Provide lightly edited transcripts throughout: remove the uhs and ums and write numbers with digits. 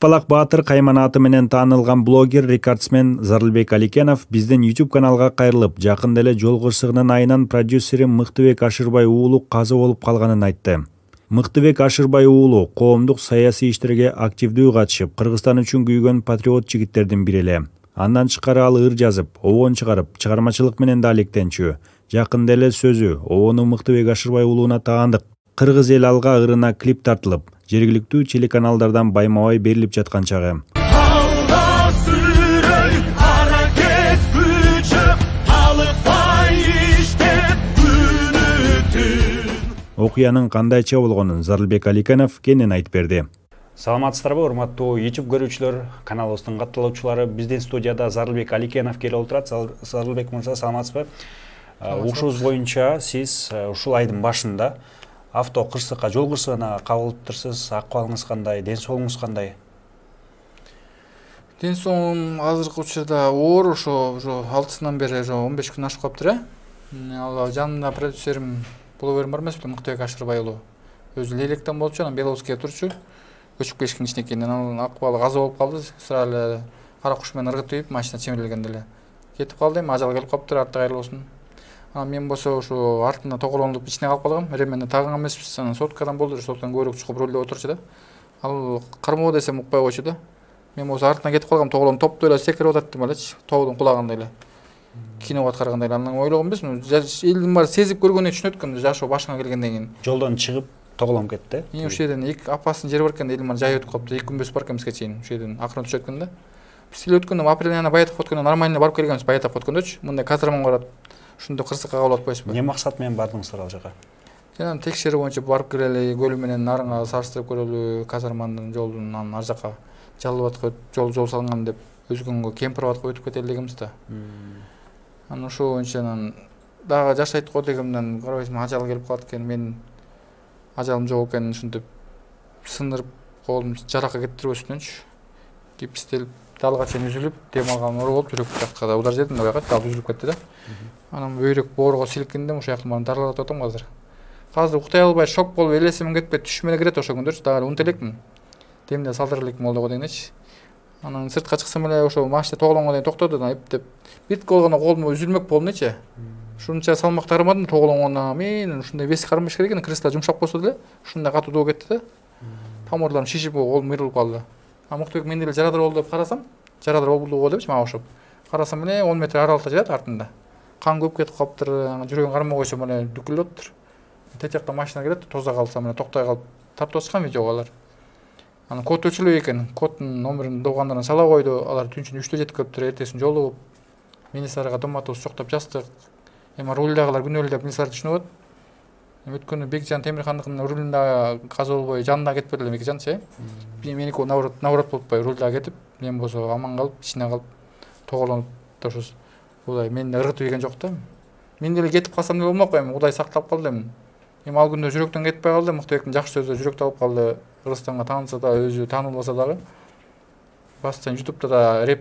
Ачпалак Баатыр кайманаты менен таанылган блогер, рекордсмен Зарлбек Аликенов биздин YouTube каналга кайрылып, жакында эле жол кырсыгынын айынан продюсери Мыктыбек Ашырбай уулу каза болуп калганын айтты. Мыктыбек Ашырбай уулу коомдук саясий иштерге активдүү катышып, Кыргызстан үчүн күйгөн патриот жигиттердин бири эле. Андан тышкары ал ыр жазып, обон чыгарып, чыгармачылык менен да алектенчү. Жакында эле сөзү обону Мыктыбек Ашырбай уулуна таандык. Кыргыз эл алга ырына клип тартылып, жергиликтүү телеканалдардан байма-бай берилип жаткан чагы. Окуянын кандайча болгонун Зарлбек Аликенов кенен айтып берди. Саламатсыздарбы, урматтуу YouTube көрүүчүлөр, каналыбыздын катталуучулары. Биздин студияда Зарлбек Аликенов келип отурат. Зарлбек мырза, саламатсызбы? Ушубуз боюнча сиз ушул айдын башында авто кырсыкка, жол кырсыгына кабылыптырсыз. Акыбалыңыз кандай, ден соолугуңуз кандай? Ден соолугум азыркы учурда оор, ошо 6-сынан бери 15 күн ашып калыптыр. Ал жанымда продюсерим блогерим бар эмеспи, Мыктыбек Ашырбай уулу. Өзү Лелектен болчу, анан Беловскийге турчу. Көчүп келишкен кичинекей. Анан акыбалы каза болуп калды. Сразу эле кара куш менен ыргытып ийип, машина чемирилгенде эле кетип калды. Ажал келип калыптыр, артта кайрылуу болсун. Мен болсо ушу артына тоголонуп ичине калып калгам. Ремени тагын эмеспиз. Анан соткадан болду, соткадан көбүрөөк чукуп рулде отурчу да. Ал кармоо десем укпай койчу да. Мен болсо артына кетип калгам, тоголон топтой эле секирип атат деп элечи. Тоодон кулагандай эле. Киноға карагандай эле. Анан ойлогон эмесмин, элдин баары сезип көргөнүн үчүн өткөн жашоо башыңа келгенден кийин. Жолдон чыгып тоголонуп кетти. Ушул жерден апасын жери бар экен, элдин баары жай өтүп калыптыр. 2 күн бес бар экенбизге чейин. Ушул жерден акырын түшөт экен да. Биз эле өткөндө апрель айында Баятов өткөндө нормально барып келгенбиз, Баятов өткөндөгүчү. Мындай казармаң барат. Ушунда кырсыкка кабыл атпайсызбы? Эмне максат менен бардыңыздар ал жака? Жана текшерүү боюнча барып келели, көл менен нарыңга салыштырып көрөлү, казарманын жолдун ар жака жалып аткан жол салынган деп өзгөнгө кемпир аткып өтүп кетели дегенбиз да. Анан ошол боюнча дагы жашайт го дегенден карабайсың, ажал келип калат экен. Мен ажалым жок экенин ушинтип сындырып колум жаракка кетирбөсүнөнчү гипстелип далга чейин үзүлүп, дем алган оор болуп, жүрөк жакка да удар жедим да, баягы дал үзүлүп кетти да. Анан бөйрөк боорго силкиндим, ошол жактан баарын дарылап атам азыр. Азыр уктай албай шок болуп, элесим кетпей түшүм эле кирет ошол күндөрчү. Дагы унут элекмин. Демде салдырып элекмин болдого дегенечи. Анан сыртка чыксам эле ошо машина тоголонго дейин токтоду да, эптеп. Бирт болгондо колум үзүлмөк болдунчу. Ушунча салмак тармадым тоголонгондо. Мен ушундай вес кармаш керек экен, кресло жумшак болсо деле, ушундай катуу доо кетти да. Тамырларым шишип, колум ыйрылып калды. Мыктыбек мен деле жарадар болду деп карасам, жарадар болду го депчи мага ошоп. Карасам эле 10 метр аралыкта жатат артында. Кан көп кетип калыптыр, жүрөгүн кармай койсом эле дүкүлүп атыптыр. Тет жакта машина келет, тоза калсам эле токтой калып тартып атышкан видеого алар. Анан код өчүлүү экен, коддун номерин догандарын сала койду, алар түнчүн 3-тө жетип келиптир, эртесин жолугуп. Министрга доматыбыз чоктоп жастык. Эми рулдагылар күнөөлүү деп министр түшүнүп атат. Өткөнү Бекжан Темирхандыкынын рулунда каза болбой, жанында кетип берди Бекжанчы. Меники наурат болуппай рулда кетип, мен болсо аман калып, ичине калып, тоголонуп ошо Кудай мени ыргытып ийген жок да. Мен деле кетип калсам деле болмок эми, Кудай сактап калды эми. Эми ал күндө жүрөктөн кетпей калды, Мыктыбектин жакшы сөзү жүрөктө алып калды. Кыргызстанга таанылса да, өзү таанылбаса дагы. Бастан YouTube'да да реп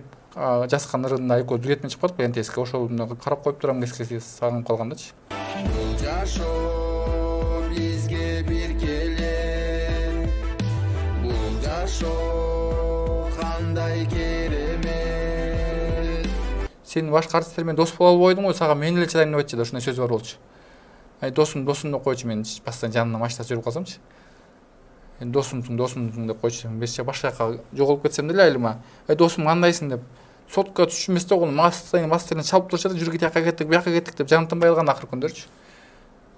жазган ырында экөө дуэтмен чыгып калдык НТСке, ошол карап коюп турам кескиси сагынып калгандачы. Бул жашоо бизге бир келе. Бул жашоо кандай керемет. Сен башка артисттер менен дос боло албайдың го, сага мен эле чыдайм деп айтчы да, ушундай сөзү бар болчу. Досум деп койчу, мен бастан жанына машина жүрүп калсамчы. Досумсуң деп койчу. Башка жака жоголуп кетсем деле айылыма. Досум кандайсың деп. Сотка түшүмөс да, мастерин чалып турчу, жүргү жака кеттик, буяка кеттик деп жаным тынбай калган акыркы күндөрчү.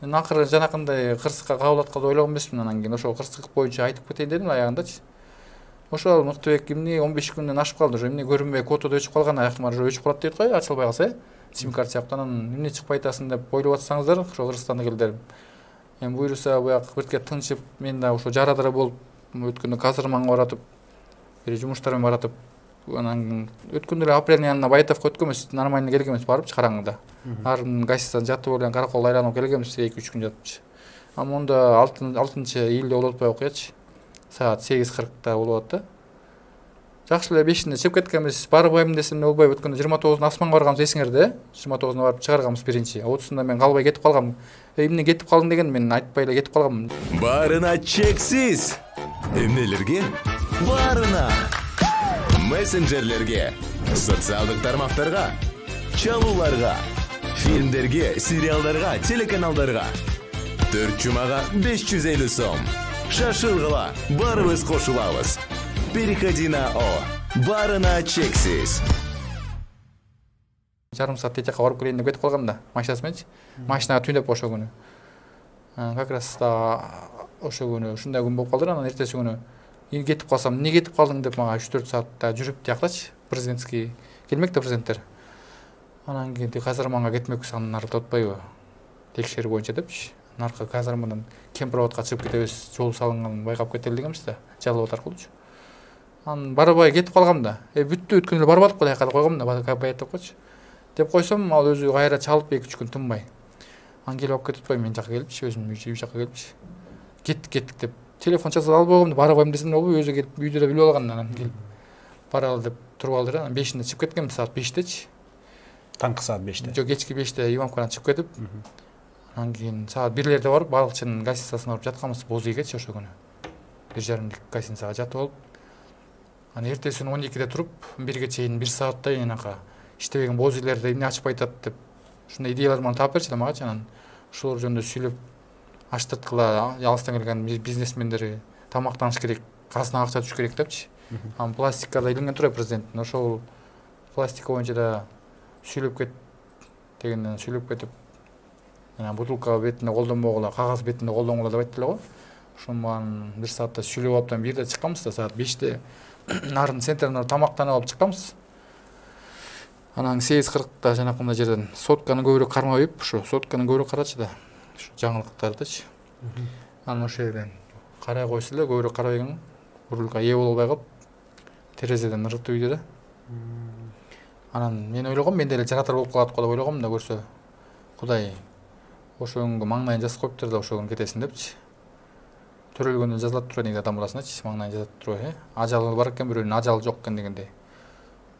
Мен акыры жанакындай кырсыкка кабыл атканды ойлогон эмесмин. Анан кийин ошол кырсык боюнча айтып кетейин дедим аягындачы. Ошол Мыктыбек эмне 15 күндөн ашып калды, эмне көрүнбөй котодо өчүп калган, аяктан өчүп калат дейт го, ачылбай калса, сим-карт сыяктуу. Анан эмне чыгып айтасың деп ойлоп атсаңыздар, ошо Кыргызстандык элдер. Эми буйруса буяк бирке тынчып, мен да ошо жарадар болуп, өткөндө казармаңга баратып, бир жумуштар менен баратып, анан өткөндө эле апрель айында Баятовго өткөнбүз, нормально келгенбиз барыпчы караңгыда. Арын гостиницадан жатып эле каракол айланып келгенбиз 2-3 күн жатыпчы. Монда 6-ийлде болуп атпай окуячы. Саат 8:40 болуп атты. Жакшы эле 5-inde чыгып кеткенбиз. Барбайм десем да болбой, өткөндө 29-нд асманга барганбыз, эсиңерде? 29-нд барып чыгарганбыз биринчи. 30-ында мен калбай кетип калгам. Эмне кетип калдың деген мен айтпай эле кетип калгам. Барына чексиз. Эмнелерге? барына. Мессенджерлерге, социалдық тармақтарға, чалуларға, фильмдерге, сериалдарға, телеканалдарға. 4 жұмаға 550 сом. Шашылғыла, барыбыз қошылабыз. Переходи на О. Барына чексіз. Жарым саат тетеқа барып келейін деп кетіп қалғанда, машинасымен машинаға түйдеп ошо күні. Как раз да ошо күні ушундай күн болып қалды, анан эртеси күні кетіп қалсам, не кетіп қалдың деп мага 3-4 саатта жүрүп тияктачы, президентский келмекте президенттер. Анан кейін казарманга кетмекпиз, анан ары тотпайбы. Текшерүү боюнча депчи. Наркы казармадан Кемпироватка чыгып кетебиз, жол салынганын байкап кетели дегенбиз да, Жалал аркылуу. Анан барбай кетип калгам да. Бүттү өткөн эле барбадык го дайкада койгом да, баят деп койчу. Деп койсом, ал өзү кайра чалып 2-3 күн тынбай. Анан келип алып кетип мен жака келипчи, өзүм үй жака келипчи. Кеттик деп телефон чалса албагам деп барбайм десем, ол өзү келип үйдө да билип алган, анан келип баралы деп туруп алды да. Анан 5-inde чыгып кеткем, саат 5-течи. Таңкы саат 5-те. Жок, кечки 5-те Ивановкадан чыгып кетип. Анан кийин саат 1-лерде барып, балыкчынын гостиницасына барып жатканбыз, боз ийгечи ошо күнү. 1,5 гостиницага жатып алып. Анан эртеси 12-де туруп, 1-ге чейин 1 сааттай анака иштебеген боз үйлерди эмне ачпай атат деп ушундай идеялар менен таап берчи да магачы. Анан ушулар жөнүндө сүйлөп аштырткыла, алыстан келген бизнесмендер тамактаныш керек, казына акча түш керек депчи. Анан пластикада илинген турат президент. Ошол пластика боюнча да сүйлөп кет дегенден сүйлөп кетип, анан бутылка бетинде колдонбогула, кагаз бетинде колдонгула деп айтты эле го. Ошондон 1 саатта сүйлөп алыптан 1-де чыкканбыз да, саат 5-те нарын центринде тамактанып алып чыкканбыз. Анан 8:40-да жанакындай жерден сотканы көбүрөөк кармап, ушу сотканы көбүрөөк карачы да. Ушу жаңылыктардычы. Анан ошол жерден карай койсо эле көбүрөөк карабайган, рулга ээ боло албай калып, терезеден ыргытып үйдө да. Анан мен ойлогом, менде эле жаратар болуп калат го деп ойлогом да, көрсө Кудай ошо күнгө маңнайын жазып коюптур да, ошо күн кетесин депчи. Төрөлгөндө жазылат турат негизи адам баласыначы, маңнайын жазат турат, ажалы бар экен, бирөөнүн ажалы жок экен дегендей.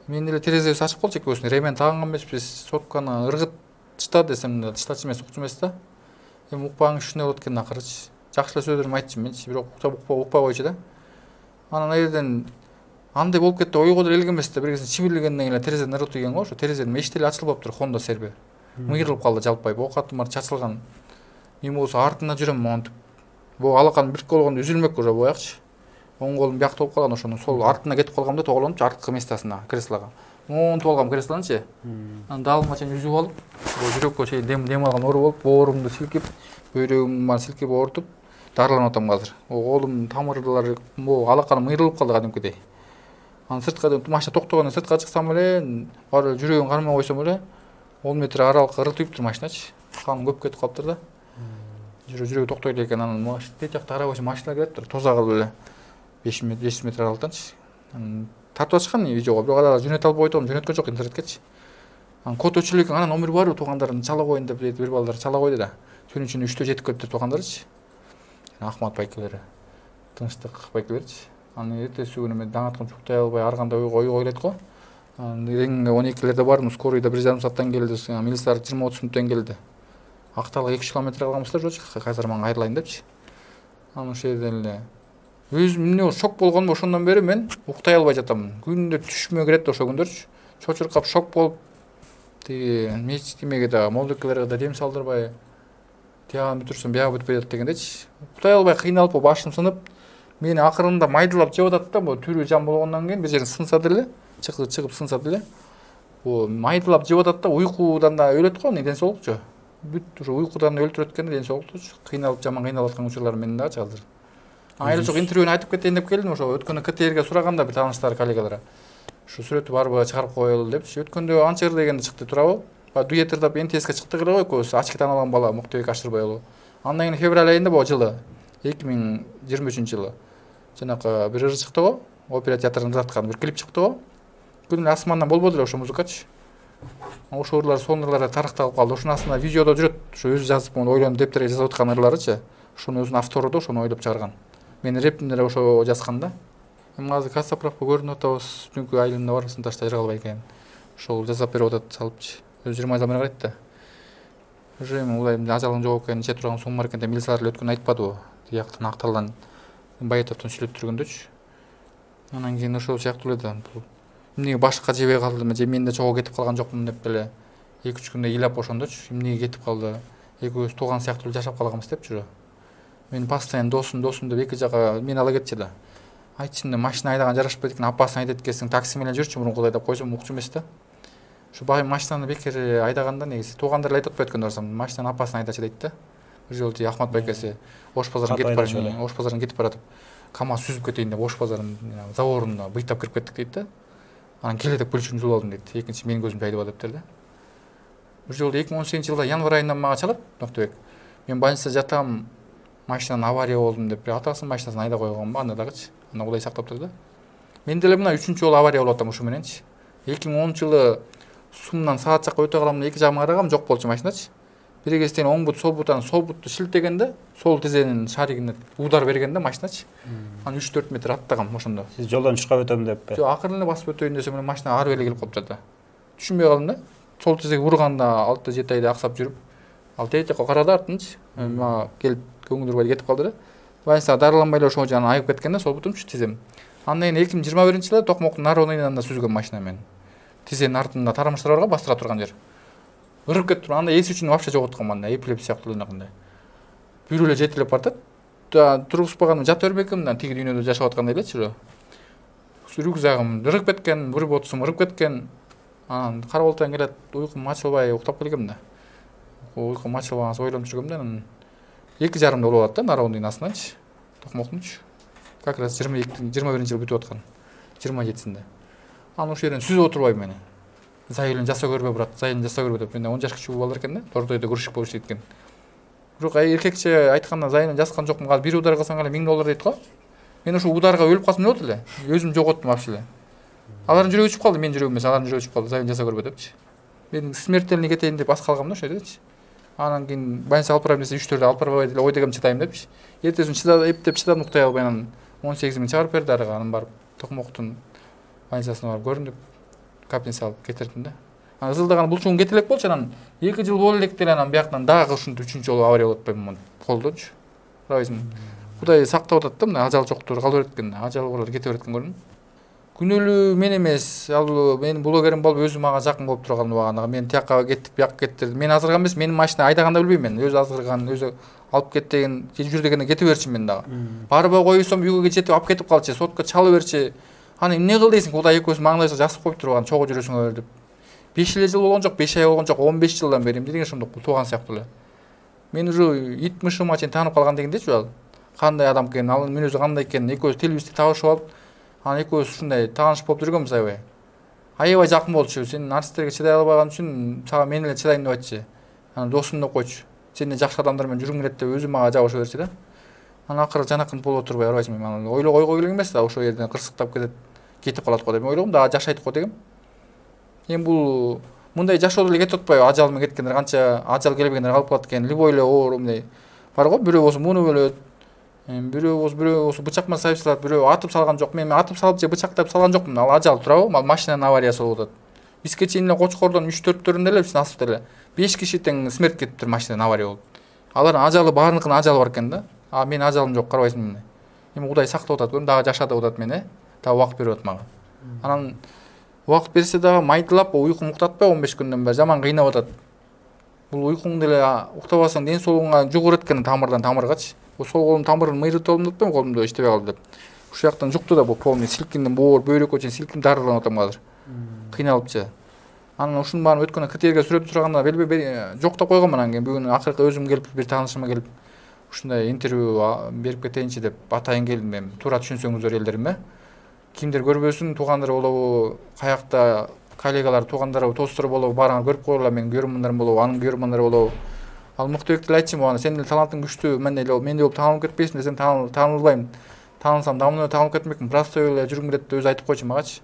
Мен эле терезебиз ачык болчу, экөөбүздүн ремен тагынган эмеспиз, сотканы ыргытышта десем да, тыштачы эмес, укчу эмес да. Эми укпагың ушундай болот экен акырычы. Жакшы эле сөздөрүм айтчы менчи, бирок укпай койчу да. Анан айерден андай болуп кетти, ойго деле келген эмес да, бир кезде чимирлегенден эле терезеден ыргытып ийген го, ошо терезенин эшиги эле ачылып туруп, Honda сербе. Мыйрылып калды жалпай, боокатым бар чачылган. Мен болсо артына жүрөм монтуп. Бо алакан бирке болгондо үзүлмөк уже боякчы. Оң колум биякта болуп калган, ошонун сол артына кетип калгам да, тоголонуп арткы местасына, креслого. Монтуп алгам креслонучу. Анан далыма чейин үзүп алып, жүрөккө чейин дем алган оору болуп, боорумду силкип, бөйрөгүмдү силкип оорутуп, дарыланып атам азыр. Колум тамырлары, алаканым мыйрылып калды кадимкидей. Анан сырткадан машина токтогондон сыртка чыксам эле, баары жүрөгүн кармай койсом эле 10 метр аралыкка ыргытып туруп машиначы. Кан көп кетип калыптыр да. Жүрөгү токтой эле экен, анан тет жакта карап койсом машина келиптир, тоза кылып эле 500 метр аралыктанчы. Тартып ачкан видеого, бирок алар жөнөтө албай койдум, жөнөткөн жок интернеткечи. Анан код өчүрүлүк, анан номер барбы туугандарын чала коюн деп бир балдар чала койду да. Түнүн ичинде 3-тө жетип кетиптир туугандарычы. Ахмат байкелери, тынчтык байкелеричи. Анан эртеси күнү мен таң аткан чуктай албай арганда ой ойлойт го. Анан реңге 12-лерде бардым, скорыйда 1,5 сааттан келди, милициялар 20-30 мүнөттөн келди. Акталга 2 километр калганбыздар жочу, казармага кайрылайын депчи. Анан ошол жерден эле өзүм эмне шок болгонум, ошондон бери мен уктай албай жатам. Күндө түшүмө кирет ошол күндөрчү. Чочуркап шок болуп, тиги мечтимеге да, молдокелерге да дем салдырбай, тияган бүтүрсөм биягы бүтпөй жатат дегендечи. Уктай албай кыйналып, башым сынып, мени акырында майдалап жеп атат да, бу түрү жам болгондон кийин бир жерин сынса деле, чыгып сынса деле, бу майдалап жеп атат да, уйкудан да өлөт го, ден соолукчу. Бүт ушу уйкудан өлтүрөт экен, ден соолуктучу. Кыйналып жаман кыйналып аткан учурлар менин дагы азыр. Айры жок интервьюну айтып кетейин деп келдим, ошо өткөндө КТРге сураганда бир тааныштар коллегалар. Ушу сүрөтү барбы чыгарып коелу депчи. Өткөндө Анчыр дегенде чыкты турабы? Дуэтер деп НТСке чыктык эле го экөөбүз, ачки таанылган бала Муктубек Ашырбай болу. Андан кийин февраль айында бул жылы 2023-жылы жанакы бир ыр чыкты го, опера театрында жаткан бир клип чыкты го. Күн асмандан болбоду эле ошо музыкачы. Ошо ырлар соңурлары тарыкталып калды. Ошонун астында видеодо жүрөт. Ошо өзү жазып, ойлонуп дептерге жазып аткан ырларычы. Ошонун өзүнүн автору да ошону ойлоп чыгарган. Мен рептимде эле ошо жазган да. Эми азыр кассаправка көрүнүп атабыз. Түнкү айлымда бар, сынташта жыргалбай экен. Ошол жасап берип атат, салыпчы. Өзү 20 айдан бери карайт да. Уже эми улай ажалың жок экен, нече турган соң бар экен деп милициялар өткөн айтпадыбы? Тияктан акталдан Байытовдон сүйлөп тургөндөчү. Анан кийин ошол сыяктуу эле бул эмнеге башка жебей калдым, же мен да чогуу кетип калган жокмун деп деле 2-3 күндөй ыйлап ошондочу, эмнеге кетип калды, экөөбүз тууган сыяктуу жашап калганбыз деп жүрө. Мен постоянно досум деп эки жака мени ала кетчү да. Айтчын, машина айдаган жарашпайт экен, апасын айдайт экенсиң, такси менен жүрчү мурункудай деп койсом укчу эмес да. Ушу багы машинаны бекер айдаганда негизи туугандар эле айтып атпайт экен барсам, машинаны апасын айдачы дейт да. Бир жолу Ахмат байкеси Ош базарына кетип баратып, КамАЗ сүзүп кетейин деп Ош базарынын заборуна быйтап кирип кеттик дейт да. Анан келе деп күлчүн жулуп алдым дейт. Экинчи менин көзүмдө айдап атыптыр да. Бир жолу 2018-жылда январь айынан мага чалат Ноктубек. Мен больницада жатам, машинанын авария болдум деп атасынын машинасын айда койгонмун анда дагычы. Анда Кудай сактаптыр да. Мен деле мына 3-чү жолу авария болуп атам ушу мененчи. 2010-жылы Сумдан саат жакка өтө каламын, эки жагыма карагам, жок болчу машиначы. Бир кезден оң бут, сол бутту шилтегенде, сол тизенин шаригине удар бергенде машиначы. Анан 3-4 метр аттагам ошондо. Сиз жолдон чыгып өтөм деппи? Жок, акырын эле басып өтөйүн десем эле машина ары бери келип калыптыр да. Түшүнбөй калдым да. Сол тизеге урганда 6-7 айда аксап жүрүп, ал тете карады артынчы. Мага келип көңүл кетип калды да. Больницага дарыланбай эле ошого жана айып кеткен да, сол бутумчу тизем. Андан кийин 2021-жылы Токмоктун Наронуйунан да сүзгөн машина мен. Тизенин артында тарамыштар барга бастыра турган жер. Ырып кетип туруп, анда эс үчүн вообще жоготкон анда, эпилепсия сыяктуу эле. Бирөө эле жетилеп баратат. Тургузбаганым жата бербекмин, тиги дүйнөдө жашап аткандай элечи. Рюкзагым ырып кеткен, бир ботусум ырып кеткен. Анан караболтан келет, уйкум ачылбай уктап келгем да. Уйкум ачылбаганса ойлонуп жүргөм да, анан 2:30 болуп атат да, Наронуйдун астынанчы, Токмоктунчу. Как раз 21-жылы бүтүп аткан, 27-синде. Анан ошол жерден сүзүп отурбайм мени. Зайылын жаса көрбөй барат, зайылын жаса көрбөй деп. Мен 10 жашка чуу балдар экен да, Тордойдо грузчик болуп иштейт экен. Бирок эркекче айтканда зайылын жаскан жокмун, азыр бир удар кылсаң эле $1000 дейт го. Мен ошол ударга өлүп калсам эмне болот эле? Өзүм жоготтум вообще эле. Алардын жүрөгү өчүп калды, менин жүрөгүм эмес, алардын жүрөгү өчүп калды, зайылын жаса көрбөй депчи. Мен смертельный кетейин деп ас калгам да ошол жердечи. Анан кийин больницага алып барайын десе 3-4 алып барбай деле ой дегем чыдайм депчи. Эртесин эптеп чыдадым, уктай албай анан 18 000 чыгарып берди арыга, анан барып Токмоктун больницасына барып көрүндүк, капельница алып кетирдим да. Анан ызылдаган бул чугун кете элек болчу, анан 2 жыл боло элек деле анан бияктан дагы ушинтип 3-чү жолу авария болуп атпаймынбы колдончу. Карабайсың. Кудай сактап атат да, мына ажал жоктур кала берет экен, ажал болор кете берет экен көрдүң. Күнөөлүү мен эмес, ал менин блогерим болуп өзү мага жакын болуп турган убагында мен тияка кеттик, бияка кеттирди. Мен азырган эмес, менин машина айдаганда билбейм мен. Өзү азырган, өзү алып кет деген, жүр дегенде кете берчи мен дагы. Барбай коюсам үйгө жетип алып кетип калчы, сотко чалып берчи. Аны эмне кыл дейсиң, Кудай экөөбүз маңдайыбызга жазып коюп турган, чогуу жүрөсүңөр деп. 5 жыл болгон жок, 5 ай болгон жок, 15 жылдан бери эмне деген ошондой тууган сыяктуу эле. Мен уже ит мышыма чейин таанып калган дегендечи ал. Кандай адам экенин, анын мүнөзү кандай экенин экөөбүз телибизди табышып алып, анан экөөбүз ушундай таанышып болуп жүргөнбүз аябай. Аябай жакын болчу. Сен артисттерге чыдай албаган үчүн сага мен эле чыдайм деп айтчы. Анан досум деп койчу. Сен эле жакшы адамдар менен жүргүң келет деп өзү мага жабыша берчи да. Анан акыры жанакын болуп отурбай барбайсың мен. Анан ойгой элек эмес да, ошол жерден кырсыктап кетип калат го деп ойлогом да, жашайт го дегем. Эми бул мындай жашоо деле кетип атпайбы, ажал менен кеткендер канча, ажал келбегендер калып калат экен. Любой эле оор мындай бар го, бирөө болсо муну бөлөт. Бирөө болсо бычак менен сайып салат, бирөө атып салган жок. Мен атып салып же бычактап салган жокмун. Ал ажал турабы? Ал машинанын авариясы болуп атат. Бизге чейин эле Кочкордон 3-4төрүндө эле биздин асып эле 5 киши тең смерть кетиптир машинанын авария болуп. Алардын ажалы баарыныкынын ажалы бар экен да. А менин ажалым жок, карабайсың мени. Эми Кудай сактап атат, дагы жашады атат мени, дагы убакыт берип атат мага. Анан убакыт берсе дагы майдылап, уйкум уктатпай 15 күндөн бери жаман кыйнап атат. Бул уйкуң деле уктабасаң ден соолугуңа жугурат экен тамырдан тамыргачы. Сол колум тамырын мыйрытып алдым деп, колумда иштебей калды деп. Ушул жактан жукту да бул полный силкиндим, боор бөйрөккө чейин силкинип дарыланып атам азыр. Кыйналыпчы. Анан ушунун баарын өткөндө КТРге сүрөп турганда жок деп койгом, анан кийин бүгүн акыркы өзүм келип бир таанышыма келип ушундай интервью берип кетейинчи деп атайын келдим мен. Туура түшүнсөңүздөр элдерим, кимдер көрбөсүн, туугандар болобу, каякта коллегалар, туугандар, достор болобу, баарыңар көрүп койгула, менин көрөрмандарым болобу, анын көрөрмандары болобу. Ал Мыктыбек деле айтчы мага, сен деле талантың күчтүү, мен деле болуп таанылып кетпейсиң десем, таанылбайм. Таанылсам дамына таанылып кетмекмин, просто эле жүргүм келет деп өзү айтып койчу магачы.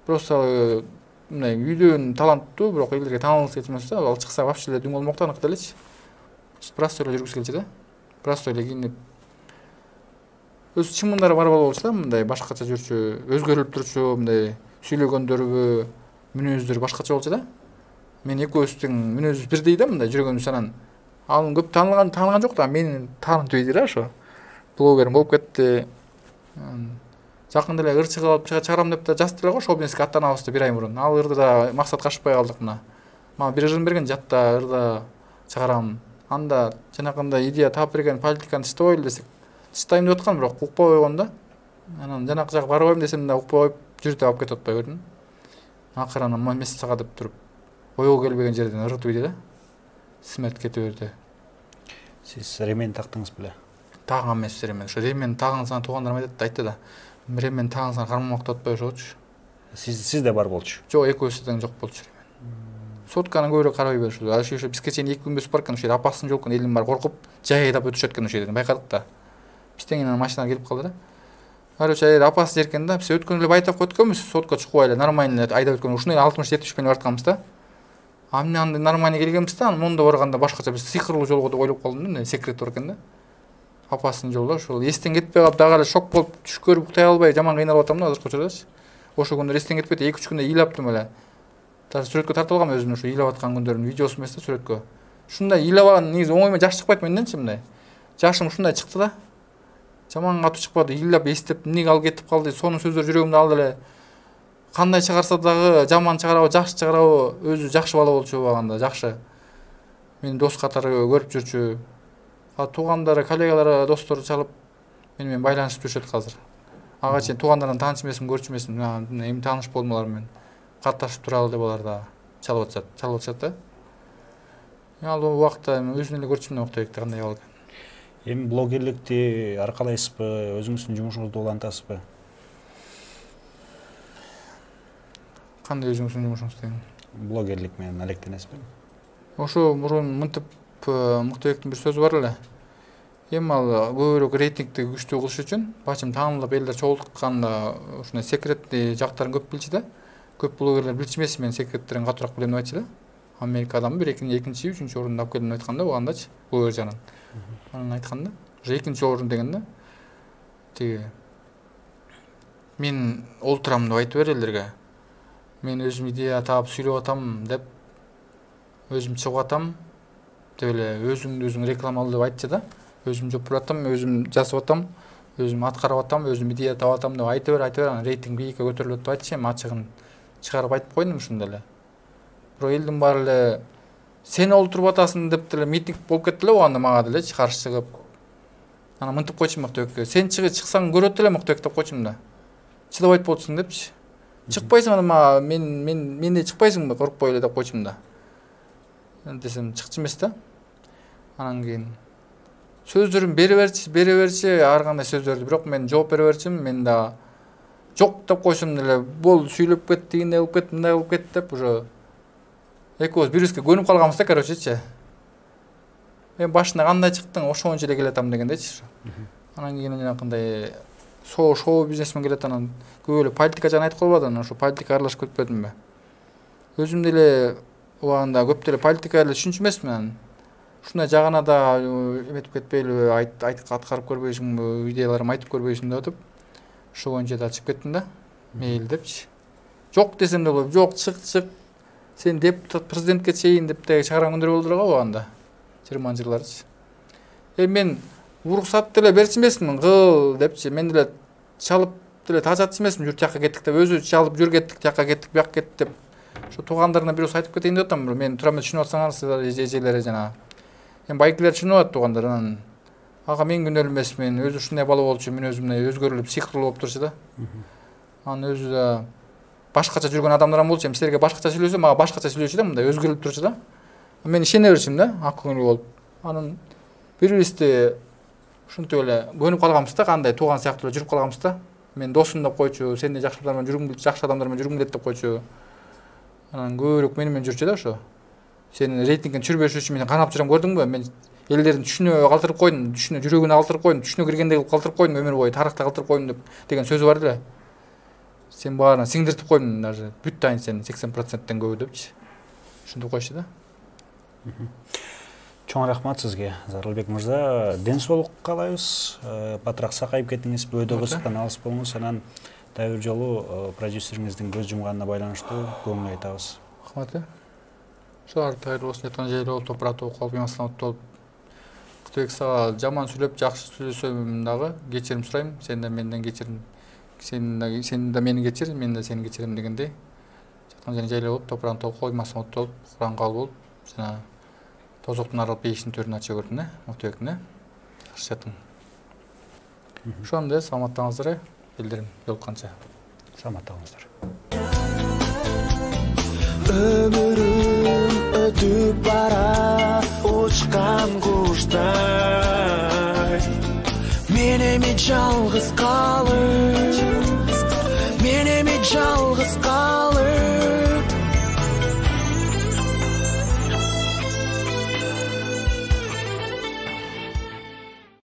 Просто мындай үйдөн таланттуу, бирок элдерге таанылгысы келчү да, ал чыкса вообще эле дүң болмокто анык делечи. Просто эле жүргүсү келчү да. Просто эле кийинип. Өз чымындары бар болчу да, мындай башкача жүрчү, өзгөрүлүп турчу, мындай сүйлөгөндөрү, мүнөздөрү башкача болчу да. Мен экөөбүздүн мүнөзүбүз бирдей да, мындай жүргөнүбүз анан. Ал көп тааныган жок да, мени таанып ийди да ошо. Блогерим болуп кетти. Жакында эле ырчы кылып чыгарам деп да жазды эле го шоу бизнеске аттанабызды 1 ай мурун. Ал ырды да максат кашпай калдык мына. Мага 1 жылын берген жатта ырда чыгарам. Анда жанакындай идея таап берген политиканы тыштабайлы десек, тыштайм деп аткан, бирок укпай койгон да. Анан жанакы жака барбайм десем да укпай коюп жүрүп алып кетип атпай көрдүң. Акыры анан месяцга деп туруп ойго келбеген жерден ырдып ийди да. Смерть кете берди. Сиз ремен тактыңыз беле? Таган эмес ремен. Ошо ремен тагансаң туугандарым айтты да. Ремен тагансаң кармамакта атпай ошочу. Сиз да бар болчу. Жок, экөөбүз тең жок болчу ремен. Сотканы көбүрөөк карабай беришти. Ошо бизге чейин 2 күн бесип баркан ошо апасын жолкун элдин баары коркуп, жай айдап өтүшөт экен ошо жерден байкадык да. Бизден кийин машина келип калды да. Короче, апасы жеркен да, биз өткөн эле байтап өткөнбүз, сотко чукпай эле нормально айдап өткөн. Ушуну 60-70 миң бартканбыз да. Амне анда нормально келгенбиз да, монда барганда башкача биз сыйкырлуу жолго деп ойлоп калдым да, секрет бар экен да. Апасынын жолу ошол эстен кетпей калып, дагы эле шок болуп, түш көрүп уктай албай жаман кыйналып атам да азыркы учурдачы. Ошо күндөр эстен кетпейт, 2-3 күндө ыйлаптым эле. Даже сүрөткө тартып алгам өзүмдүн ошо ыйлап аткан күндөрдүн видеосу эмес да сүрөткө. Ушундай ыйлабаган негизи оңой жаш чыкпайт менденчи мындай. Жашым ушундай чыкты да. Жаман катуу чыкпады, ыйлап эстеп, эмнеге ал кетип калды, сонун сөздөр жүрөгүмдө алды эле. Кандай чыгарса дагы жаман чыгарабы, жакшы чыгарабы, өзү жакшы бала болчу убагында, жакшы. Мени дос катары көрүп жүрчү. Туугандары, коллегалары, достору чалып мени менен байланышып жүрүшөт азыр. Ага чейин туугандардан тааныш эмесмин, көрчү эмесмин. Эми тааныш болдум алар менен. Катташып туралы деп алар да чалып атышат да. Ал убакта өзүн эле көрчүмүн Октойбекти кандай болду. Эми блогерликти аркалайсызбы, өзүңүздүн жумушуңузду улантасызбы? Кандай өзүңүздүн жумушуңуз деген? Блогерлик менен алектенесизби? Ошо мурун мынтип Муктабектин бир сөзү бар эле. Эми ал көбүрөөк рейтингди күчтүү кылыш үчүн, бачым таанылып элдер чогултканда ушундай секретти жактарын көп билчү да. Көп блогерлер билчү эмес, мен секреттерин катуураак билем деп айтчу да. Америка адамы бир экинчи, үчүнчү орунду алып келдим деп айтканда убагандачы, блогер жагынан. Анан айтканда, уже экинчи орун деген да. Тиги мен олтурам деп айтып бер элдерге. Мен өзүм идея таап сүйлөп атам деп өзүм чыгып атам деп эле өзүңдү өзүң рекламалуу деп айтчы да. Өзүм жоптуруп атам, өзүм жасап атам, өзүм аткарып атам, өзүм идея таап атам деп айтып бер, анан рейтинг бийикке көтөрүлөт деп айтчы. Эми ачыгын чыгарып айтып койдум ушунда эле. Бирок элдин баары эле сен олтуруп атасың деп деле митинг болуп кетти эле убагында мага делечи каршы чыгып. Анан мынтип койчумун Муктабекке. Сен чыксаң көрөт эле Муктабек деп койчумун да. Чыдабайт болчуң депчи. Чыкпайсың анан мага мендей чыкпайсыңбы, коркпой эле деп койчумун да. Десем чыкчу эмес да. Анан кийин сөздөрүн бере берчи, ар кандай сөздөрдү, бирок мен жооп бере берчим, мен да жок деп койсом деле, бол сүйлөп кет, тигиндей кылып кет, мындай кылып кет деп уже экөөбүз бирибизге көнүп калганбыз да, корочечи. Мен башында кандай чыктың, ошончо эле келатам дегендечи. Анан кийин жанакындай шоу бизнесмен келет, анан көп эле политика жагын айтып койбады, анан ошо политика аралашып кетпедимби. Өзүм деле убагында көп деле политика эле түшүнчү эмесмин. Ушундай жагына да эметип кетпейлиби, аткарып көрбөйсүңбү, идеяларымды айтып көрбөйсүң деп атып, ошо боюнча да чыгып кеттим да, мейли депчи. Жок десем да болот, жок чык, сен депутат, президентке чейин деп теги чыгарган күндөр болду го убагында, 20-жылдарчы. Мен уруксат деле берчү эмесмин, кыл депчи, мен деле чалып деле тажатчу эмесмин, жур жакка кеттик деп, өзү чалып жүр кеттик, жакка кеттик, бияк кеттик деп. Ошо туугандарына бирөөс айтып кетейин деп атам, мен турам түшүнүп атсаңар эжелери жана. Эми байкелер түшүнүп атат туугандар, анан ага мен күнөөлүү эмесмин, өзү ушундай бала болчу, мен өзүмдөй өзгөрүлүп, сыйкырлуу болуп турчу да. Анан өзү да башкача жүргөн адамдардан болчу, эми силерге башкача сүйлөсө, мага башкача сүйлөчү да, мындай өзгөрүлүп турчу да. Мен ишене берчим да, ак көңүл болуп. Анан бири-бирибизди ушинтип эле көнүп калганбыз да, кандай тууган сыяктуу эле жүрүп калганбыз да. Мен досум деп койчу, сендей жакшы адамдар менен жүргүм келет деп койчу. Анан көбүрөөк мени менен жүрчү да ошо. Сенин рейтингин түшүрбөш үчүн мен канап жүрөм, көрдүңбү? Мен элдердин түшүнө калтырып койдум, түшүнө жүрөгүнө калтырып койдум, түшүнө киргендей кылып калтырып койдум, өмүр бою тарыхта калтырып койдум деген сөзү бар эле. Сен баарына сиңдиртип койдум, даже бүт айын сен 80%тен көбү депчи. Ушинтип койчу да. Чоң рахмат сизге, Зарылбек мырза. Ден соолук каалайбыз. Батыраак сакайып кетиңиз, өйдө кызыктан алыс болуңуз. Анан дагы бир жолу продюсериңиздин көз жумганына байланыштуу көңүл айтабыз. Рахмат. Шаар тайыр болсун, жаткан жери болуп, топурат болуп калып, эмасламат болуп. Кутбек сага жаман сүйлөп, жакшы сүйлөсөм дагы кечирим сурайм. Сен да менден кечирим сен да мени кечир, мен да сени кечирем дегендей жаткан жерин жайлап алып, топурагын коймасын от болуп, кураңга болуп, жана тозоктун аралык бейиштин төрүн ача көрдүм, мыктыбектин, жакшы жаттым. Ошондой саламаттаңыздар, элдерим, жолукканча. Саламаттаңыздар. Ömürüm ötüp bara uçkan kuşlar Menemi жалгыз kalır